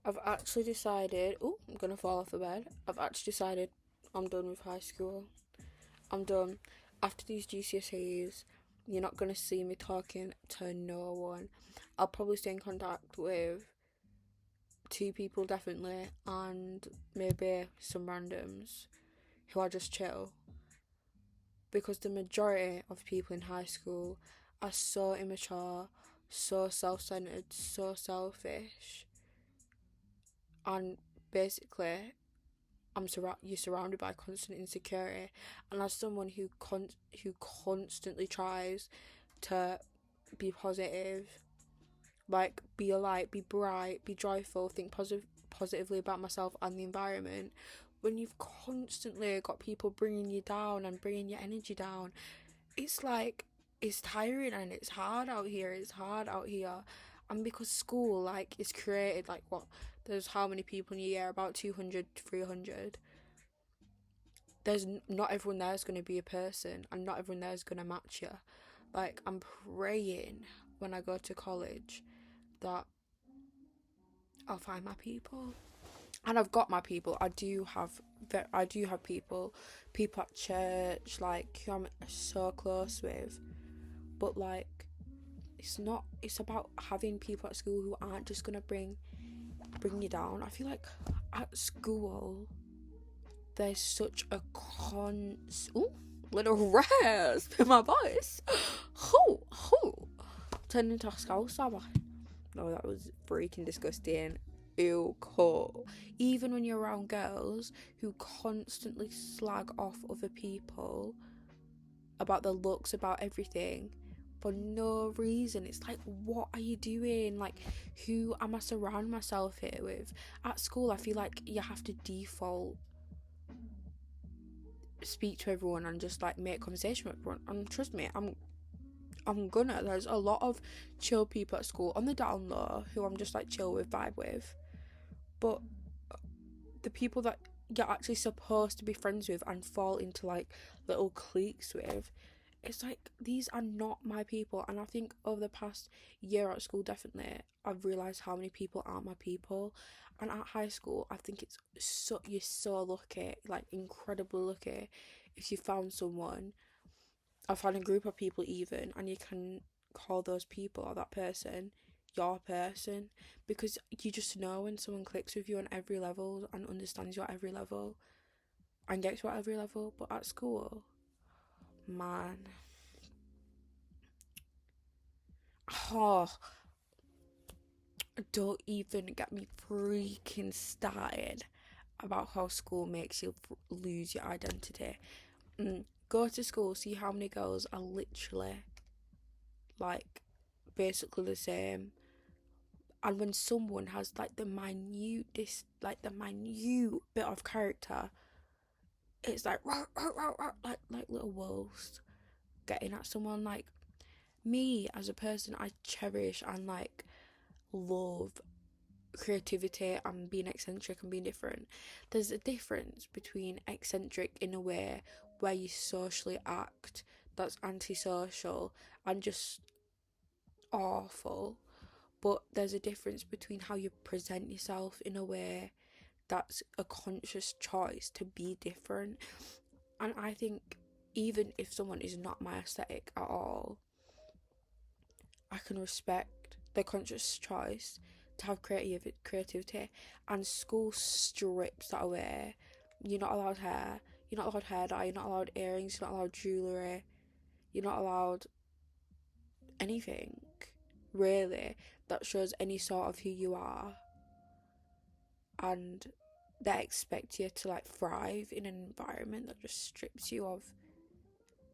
I've actually decided. Oh, I'm gonna fall off the bed. I've actually decided I'm done with high school. I'm done. After these GCSEs, you're not gonna see me talking to no one. I'll probably stay in contact with two people definitely, and maybe some randoms who are just chill. Because the majority of people in high school are so immature, so self-centered, so selfish, and basically you're surrounded by constant insecurity, and as someone who constantly tries to be positive, like be a light, be bright, be joyful, think positively about myself and the environment, when you've constantly got people bringing you down and bringing your energy down, it's like it's tiring and it's hard out here. It's hard out here. And because school like is created like what, there's how many people in a year, about 200 to 300. There's not everyone there is going to be a person, and not everyone there is going to match you. Like, I'm praying when I go to college that I'll find my people, and I've got my people. I do have people at church like who I'm so close with, but like it's about having people at school who aren't just gonna bring you down. I feel like at school there's such a ooh, little rasp in my voice. Hoo. Turned into a scouser. No, that was freaking disgusting. Ew, cool. Even when you're around girls who constantly slag off other people about their looks, about everything, for no reason. It's like, what are you doing? Like, who am I surrounding myself here with? At school, I feel like you have to default speak to everyone and just like make conversation with everyone. And trust me, I'm gonna. There's a lot of chill people at school on the down low who I'm just like chill with, vibe with. But the people that you're actually supposed to be friends with and fall into like little cliques with, it's like these are not my people. And I think over the past year at school, definitely I've realised how many people aren't my people. And at high school, I think you're so lucky, like incredibly lucky, if you found someone. I found a group of people even, and you can call those people or that person your person, because you just know when someone clicks with you on every level and understands you at every level and gets you at every level. But at school, man, oh, don't even get me freaking started about how school makes you lose your identity. Go to school, see how many girls are literally like basically the same, and when someone has like the minute bit of character, it's like rah, rah, rah, rah, like little wolves getting at someone. Like me as a person, I cherish and like love creativity and being eccentric and being different. There's a difference between eccentric in a way where you socially act that's antisocial and just awful, but there's a difference between how you present yourself in a way that's a conscious choice to be different. And I think even if someone is not my aesthetic at all, I can respect their conscious choice to have creativity. And school strips that away. You're not allowed hair, you're not allowed hair dye, you're not allowed earrings, you're not allowed jewellery, you're not allowed anything really that shows any sort of who you are. And they expect you to like thrive in an environment that just strips you of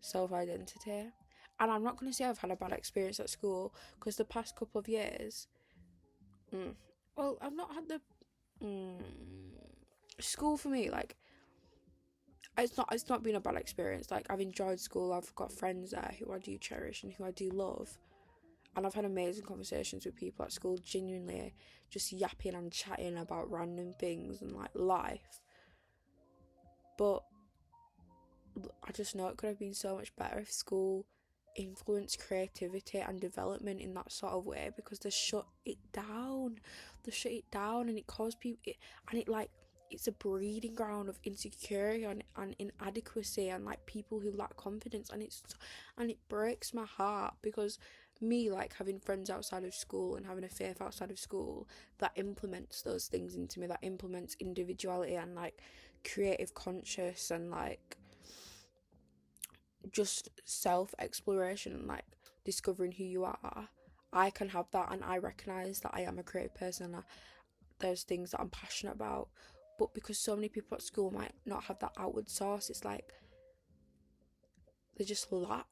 self-identity. And I'm not going to say I've had a bad experience at school, because the past couple of years, well, I've not had the school for me. Like, it's not been a bad experience. Like, I've enjoyed school. I've got friends there who I do cherish and who I do love, and I've had amazing conversations with people at school. Genuinely, just yapping and chatting about random things and like life. But I just know it could have been so much better if school influence creativity and development in that sort of way, because they shut it down. And it causes people and it like it's a breeding ground of insecurity and inadequacy and like people who lack confidence, and it breaks my heart, because me like having friends outside of school and having a faith outside of school that implements those things into me, that implements individuality and like creative conscious and like just self-exploration and like discovering who you are. I can have that, and I recognize that I am a creative person, and there's things that I'm passionate about. But because so many people at school might not have that outward source, it's like they just lack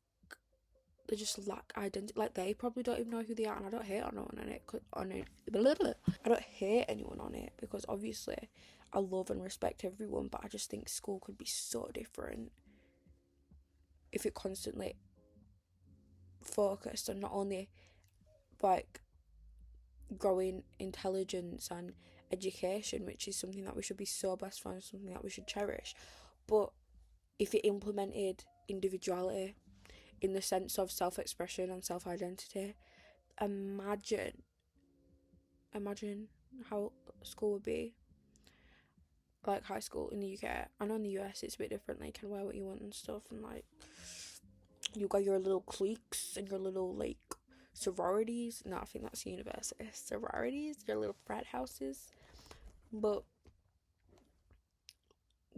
identity. Like they probably don't even know who they are, and I don't hate anyone on it. I don't hate anyone on it, because obviously I love and respect everyone, but I just think school could be so different if it constantly focused on not only like growing intelligence and education, which is something that we should be so blessed for and something that we should cherish, but if it implemented individuality in the sense of self-expression and self-identity. Imagine how school would be, like high school in the UK. I know in the US it's a bit different, like you can wear what you want and stuff, and like you got your little cliques and your little like sororities. No, I think that's university. Sororities, your little frat houses. But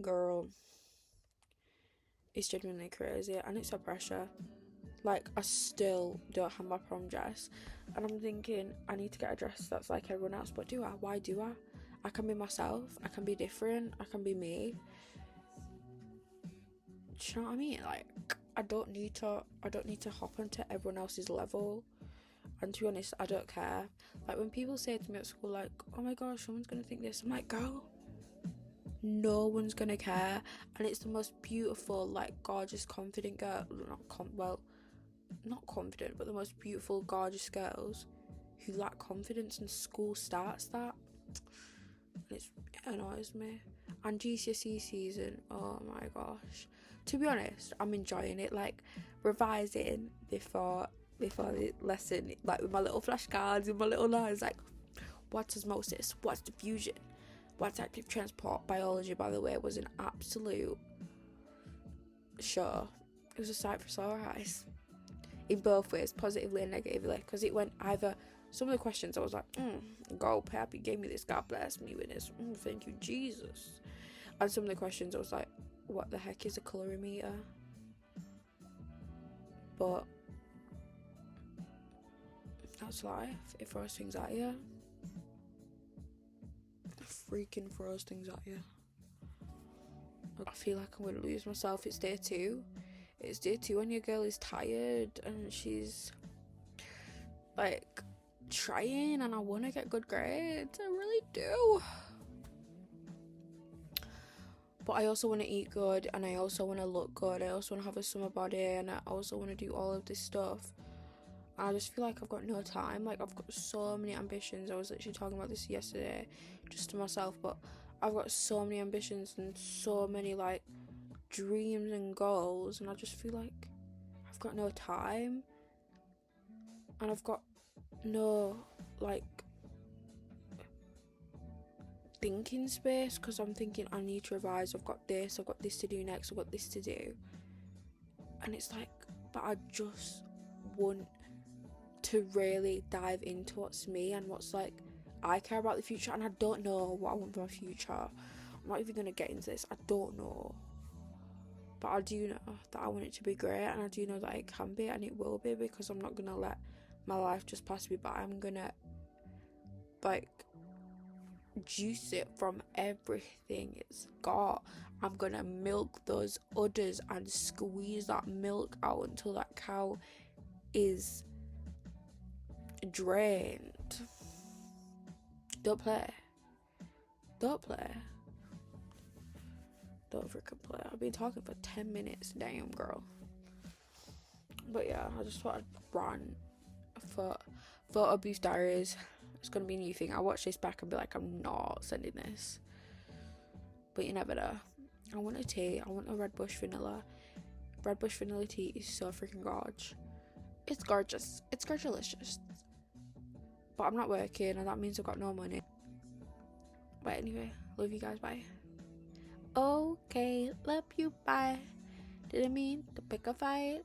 girl, it's genuinely crazy, and it's a pressure. Like, I still don't have my prom dress, and I'm thinking I need to get a dress that's like everyone else. But do I? Why do I? I can be myself. I can be different. I can be me. Do you know what I mean? Like, I don't need to hop onto everyone else's level. And to be honest, I don't care. Like, when people say to me at school, like, oh my gosh, someone's gonna think this, I'm like, girl, no one's gonna care. And it's the most beautiful, like, gorgeous, confident girl. Not confident, but the most beautiful, gorgeous girls who lack confidence, and school starts that. And it annoys me. And GCSE season, oh my gosh. To be honest, I'm enjoying it. Like, revising before the lesson, like with my little flashcards, with my little lines, like, what's osmosis? What's diffusion? What's active transport? Biology, by the way, was an absolute show. It was a sight for sore eyes. In both ways, positively and negatively, because it went either, some of the questions I was like, God, Pappy gave me this, God bless me with this, thank you, Jesus. And some of the questions I was like, what the heck is a colorimeter? But that's life. It throws things at you. It freaking throws things at you. I feel like I'm going to lose myself. It's day 2. It's day 2 when your girl is tired and she's like trying, and I want to get good grades. I really do. But I also want to eat good, and I also want to look good. I also want to have a summer body, and I also want to do all of this stuff. And I just feel like I've got no time. Like, I've got so many ambitions. I was literally talking about this yesterday just to myself, but I've got so many ambitions and so many like dreams and goals, and I just feel like I've got no time, and I've got no like thinking space, because I'm thinking I need to revise, I've got this to do next, I've got this to do, and it's like, but I just want to really dive into what's me and what's like I care about the future, and I don't know what I want for my future. I'm not even gonna get into this. I don't know, but I do know that I want it to be great, and I do know that it can be, and it will be, because I'm not gonna let my life just pass me by. I'm gonna like juice it from everything it's got. I'm gonna milk those udders and squeeze that milk out until that cow is drained. Don't play. Don't freaking play. I've been talking for 10 minutes. Damn, girl. But yeah, I just thought I'd run for Photo Booth Diaries. It's gonna be a new thing. I'll watch this back and be like, I'm not sending this. But you never know. I want a tea. I want a Red Bush vanilla. Red Bush vanilla tea is so freaking gorge. It's gorgeous. It's gorgeous. But I'm not working, and that means I've got no money. But anyway, love you guys. Bye. Okay, love you. Bye. Didn't mean to pick a fight.